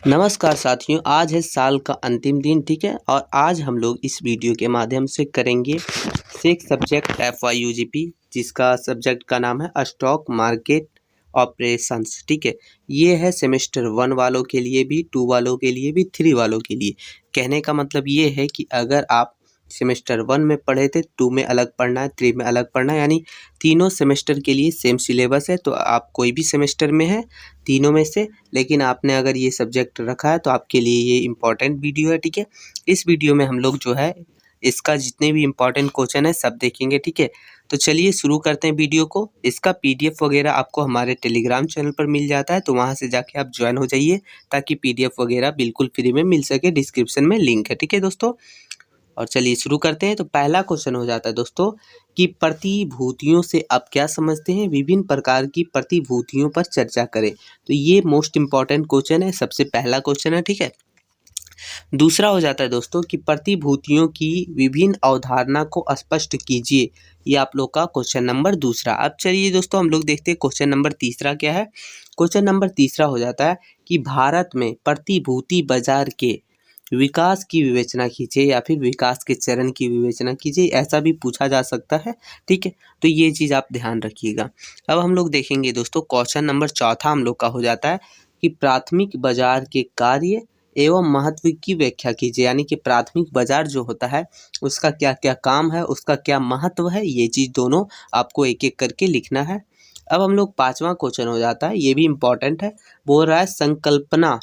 नमस्कार साथियों, आज है साल का अंतिम दिन। ठीक है, और आज हम लोग इस वीडियो के माध्यम से करेंगे सेक सब्जेक्ट FYUGP, जिसका सब्जेक्ट का नाम है स्टॉक मार्केट ऑपरेशंस। ठीक है, ये है सेमेस्टर 1 वालों के लिए भी, 2 वालों के लिए भी, 3 वालों के लिए। कहने का मतलब ये है कि अगर आप सेमेस्टर 1 में पढ़े थे, 2 में अलग पढ़ना है, 3 में अलग पढ़ना है, यानी तीनों सेमेस्टर के लिए सेम सिलेबस है। तो आप कोई भी सेमेस्टर में है तीनों में से, लेकिन आपने अगर ये सब्जेक्ट रखा है तो आपके लिए ये इम्पॉर्टेंट वीडियो है। ठीक है, इस वीडियो में हम लोग जो है इसका जितने भी इम्पॉर्टेंट क्वेश्चन है सब देखेंगे। ठीक है, तो चलिए शुरू करते हैं वीडियो को। इसका PDF वगैरह आपको हमारे टेलीग्राम चैनल पर मिल जाता है, तो वहाँ से जाके आप ज्वाइन हो जाइए ताकि PDF वगैरह बिल्कुल फ्री में मिल सके। डिस्क्रिप्शन में लिंक है। ठीक है दोस्तों, और चलिए शुरू करते हैं। तो पहला क्वेश्चन हो जाता है दोस्तों कि प्रतिभूतियों से आप क्या समझते हैं, विभिन्न प्रकार की प्रतिभूतियों पर चर्चा करें। तो ये मोस्ट इंपॉर्टेंट क्वेश्चन है, सबसे पहला क्वेश्चन है। ठीक है, दूसरा हो जाता है दोस्तों कि प्रतिभूतियों की विभिन्न अवधारणा को स्पष्ट कीजिए। ये आप लोग का क्वेश्चन नंबर दूसरा। अब चलिए दोस्तों हम लोग देखते हैं क्वेश्चन नंबर तीसरा क्या है। क्वेश्चन नंबर तीसरा हो जाता है कि भारत में प्रतिभूति बाजार के विकास की विवेचना कीजिए या फिर विकास के चरण की विवेचना कीजिए, ऐसा भी पूछा जा सकता है। ठीक है, तो ये चीज़ आप ध्यान रखिएगा। अब हम लोग देखेंगे दोस्तों क्वेश्चन नंबर चौथा हम लोग का हो जाता है कि प्राथमिक बाजार के कार्य एवं महत्व की व्याख्या कीजिए। यानी कि प्राथमिक बाजार जो होता है उसका क्या क्या काम है, उसका क्या महत्व है, ये चीज़ दोनों आपको एक एक करके लिखना है। अब हम लोग पांचवा क्वेश्चन हो जाता है, ये भी इम्पोर्टेंट है। बोल रहा है संकल्पना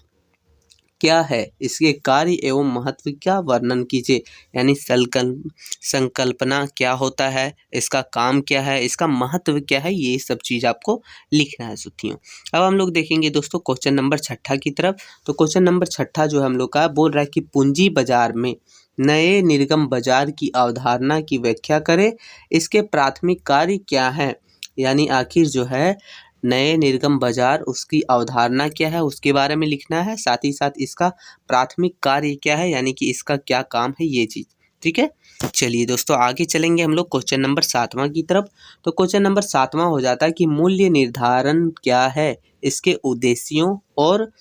क्या है, इसके कार्य एवं महत्व का वर्णन कीजिए। यानी संकल्पना क्या होता है, इसका काम क्या है, इसका महत्व क्या है, ये सब चीज़ आपको लिखना है साथियों। अब हम लोग देखेंगे दोस्तों क्वेश्चन नंबर छठा की तरफ। तो क्वेश्चन नंबर छठा जो है हम लोग का बोल रहा है कि पूंजी बाजार में नए निर्गम बाजार की अवधारणा की व्याख्या करें, इसके प्राथमिक कार्य क्या है। यानी आखिर जो है नए निर्गम बाजार, उसकी अवधारणा क्या है, उसके बारे में लिखना है। साथ ही साथ इसका प्राथमिक कार्य क्या है, यानी कि इसका क्या काम है, ये चीज़। ठीक है, चलिए दोस्तों आगे चलेंगे हम लोग क्वेश्चन नंबर सातवां की तरफ। तो क्वेश्चन नंबर सातवां हो जाता है कि मूल्य निर्धारण क्या है, इसके उद्देश्यों और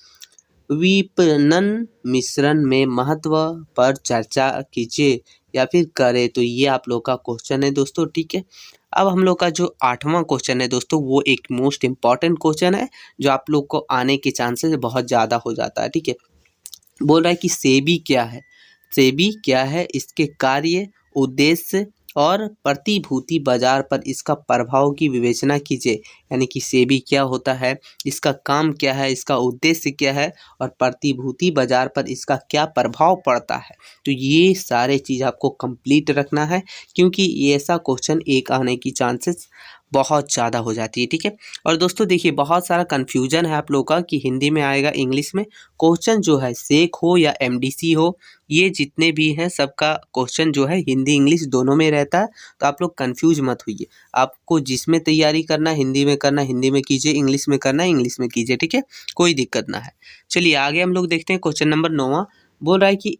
विपणन मिश्रण में महत्व पर चर्चा कीजिए या फिर करें। तो ये आप लोग का क्वेश्चन है दोस्तों। ठीक है, अब हम लोग का जो आठवां क्वेश्चन है दोस्तों, वो एक मोस्ट इम्पॉर्टेंट क्वेश्चन है जो आप लोग को आने के चांसेस बहुत ज़्यादा हो जाता है। ठीक है, बोल रहा है कि सेबी क्या है। सेबी क्या है, इसके कार्य, उद्देश्य और प्रतिभूति बाजार पर इसका प्रभाव की विवेचना कीजिए। यानी कि सेबी क्या होता है, इसका काम क्या है, इसका उद्देश्य क्या है और प्रतिभूति बाजार पर इसका क्या प्रभाव पड़ता है। तो ये सारे चीज़ आपको कंप्लीट रखना है, क्योंकि ये ऐसा क्वेश्चन एक आने की चांसेस बहुत ज़्यादा हो जाती है। ठीक है, और दोस्तों देखिए बहुत सारा कन्फ्यूजन है आप लोग का कि हिंदी में आएगा इंग्लिश में। क्वेश्चन जो है सेक हो या MDC हो, ये जितने भी हैं सबका क्वेश्चन जो है हिंदी इंग्लिश दोनों में रहता है। तो आप लोग कंफ्यूज मत होइए, आपको जिसमें तैयारी करना है हिंदी में करना, हिंदी में कीजिए, इंग्लिश में करना है इंग्लिश में कीजिए। ठीक है, कोई दिक्कत ना है। चलिए आगे हम लोग देखते हैं क्वेश्चन नंबर 9। बोल रहा है कि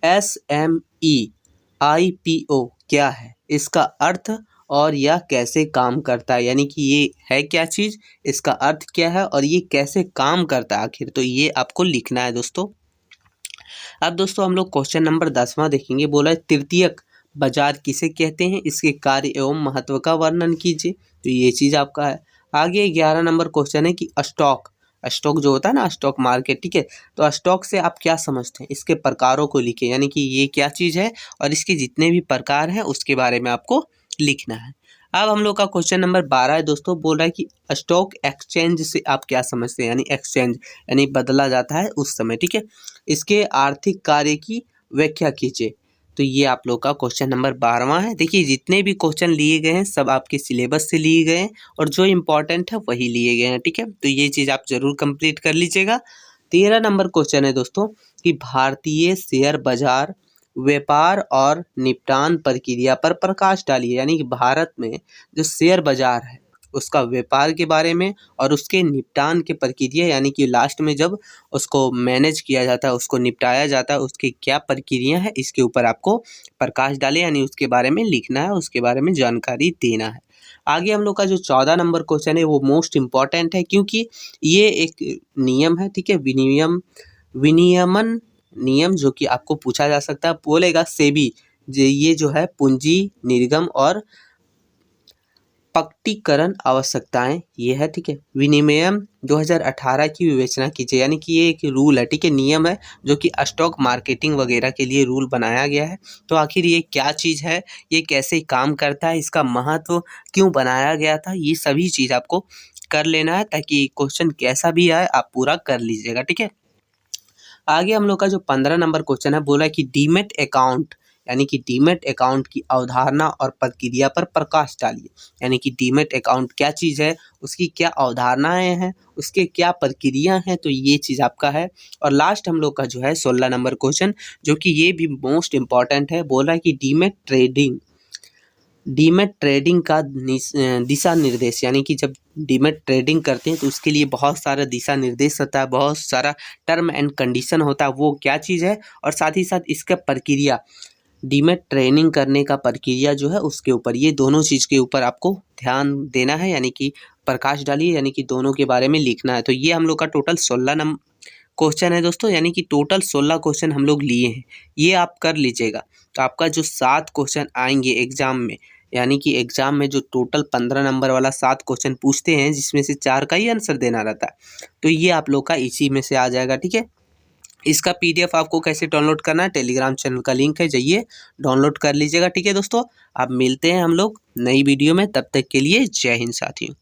MSME IPO क्या है, इसका अर्थ और यह कैसे काम करता है। यानी कि ये है क्या चीज़, इसका अर्थ क्या है और ये कैसे काम करता है आखिर, तो ये आपको लिखना है दोस्तों। अब दोस्तों हम लोग क्वेश्चन नंबर 10वां देखेंगे। बोला है तृतीयक बाजार किसे कहते हैं, इसके कार्य एवं महत्व का वर्णन कीजिए। तो ये चीज़ आपका है। आगे 11 नंबर क्वेश्चन है कि स्टॉक जो होता है ना, स्टॉक मार्केट। ठीक है, तो स्टॉक से आप क्या समझते हैं, इसके प्रकारों को लिखे। यानी कि ये क्या चीज़ है और इसके जितने भी प्रकार हैं उसके बारे में आपको लिखना है। अब हम लोग का क्वेश्चन नंबर 12 है दोस्तों। बोल रहा है कि स्टॉक एक्सचेंज से आप क्या समझते हैं। यानी एक्सचेंज यानी बदला जाता है उस समय। ठीक है, इसके आर्थिक कार्य की व्याख्या कीजिए। तो ये आप लोग का क्वेश्चन नंबर 12वां है। देखिए जितने भी क्वेश्चन लिए गए हैं सब आपके सिलेबस से लिए गए हैं और जो इम्पोर्टेंट है वही लिए गए हैं। ठीक है, तो ये चीज़ आप जरूर कंप्लीट कर लीजिएगा। 13 नंबर क्वेश्चन है दोस्तों कि भारतीय शेयर बाजार व्यापार और निपटान प्रक्रिया पर प्रकाश डालिए। यानी कि भारत में जो शेयर बाजार है उसका व्यापार के बारे में और उसके निपटान के प्रक्रिया, यानी कि लास्ट में जब उसको मैनेज किया जाता है, उसको निपटाया जाता है, उसकी क्या प्रक्रिया है, इसके ऊपर आपको प्रकाश डालें। यानी उसके बारे में लिखना है, उसके बारे में जानकारी देना है। आगे हम लोग का जो 14 नंबर क्वेश्चन है वो मोस्ट इम्पॉर्टेंट है, क्योंकि ये एक नियम है, ठीक है, विनियमन नियम जो कि आपको पूछा जा सकता है। बोलेगा सेबी ये जो है पूंजी निर्गम और प्रकटीकरण आवश्यकताएं ये है, ठीक है। विनिमयम 2018 की विवेचना कीजिए, यानी कि ये एक रूल है, ठीक है, नियम है जो कि स्टॉक मार्केटिंग वगैरह के लिए रूल बनाया गया है। तो आखिर ये क्या चीज़ है, ये कैसे काम करता है, इसका महत्व क्यों बनाया गया था, ये सभी चीज़ आपको कर लेना है, ताकि क्वेश्चन कैसा भी आए आप पूरा कर लीजिएगा, ठीक है। आगे हम लोग का जो 15 नंबर क्वेश्चन है, बोला कि डीमेट अकाउंट, यानी कि डीमेट अकाउंट की अवधारणा और प्रक्रिया पर प्रकाश डालिए। यानी कि डीमेट अकाउंट क्या चीज़ है, उसकी क्या अवधारणाएं हैं, उसके क्या प्रक्रिया हैं, तो ये चीज़ आपका है। और लास्ट हम लोग का जो है 16 नंबर क्वेश्चन, जो कि ये भी मोस्ट इम्पॉर्टेंट है, बोल रहा है कि डीमेट ट्रेडिंग का दिशा निर्देश, यानी कि जब डीमेट ट्रेडिंग करते हैं तो उसके लिए बहुत सारा दिशा निर्देश होता है, बहुत सारा टर्म एंड कंडीशन होता है, वो क्या चीज़ है, और साथ ही साथ इसका प्रक्रिया, डीमेट ट्रेनिंग करने का प्रक्रिया जो है उसके ऊपर, ये दोनों चीज़ के ऊपर आपको ध्यान देना है, यानी कि प्रकाश डालिए, यानी कि दोनों के बारे में लिखना है। तो ये हम लोग का टोटल 16 नंबर क्वेश्चन है दोस्तों, यानी कि टोटल 16 क्वेश्चन हम लोग लिए हैं, ये आप कर लीजिएगा। तो आपका जो 7 क्वेश्चन आएंगे एग्जाम में, यानी कि एग्जाम में जो टोटल 15 नंबर वाला 7 क्वेश्चन पूछते हैं, जिसमें से 4 का ही आंसर देना रहता है, तो ये आप लोग का इसी में से आ जाएगा, ठीक है। इसका PDF आपको कैसे डाउनलोड करना है, टेलीग्राम चैनल का लिंक है, जाइए डाउनलोड कर लीजिएगा, ठीक है दोस्तों। अब मिलते हैं हम लोग नई वीडियो में, तब तक के लिए जय हिंद साथियों।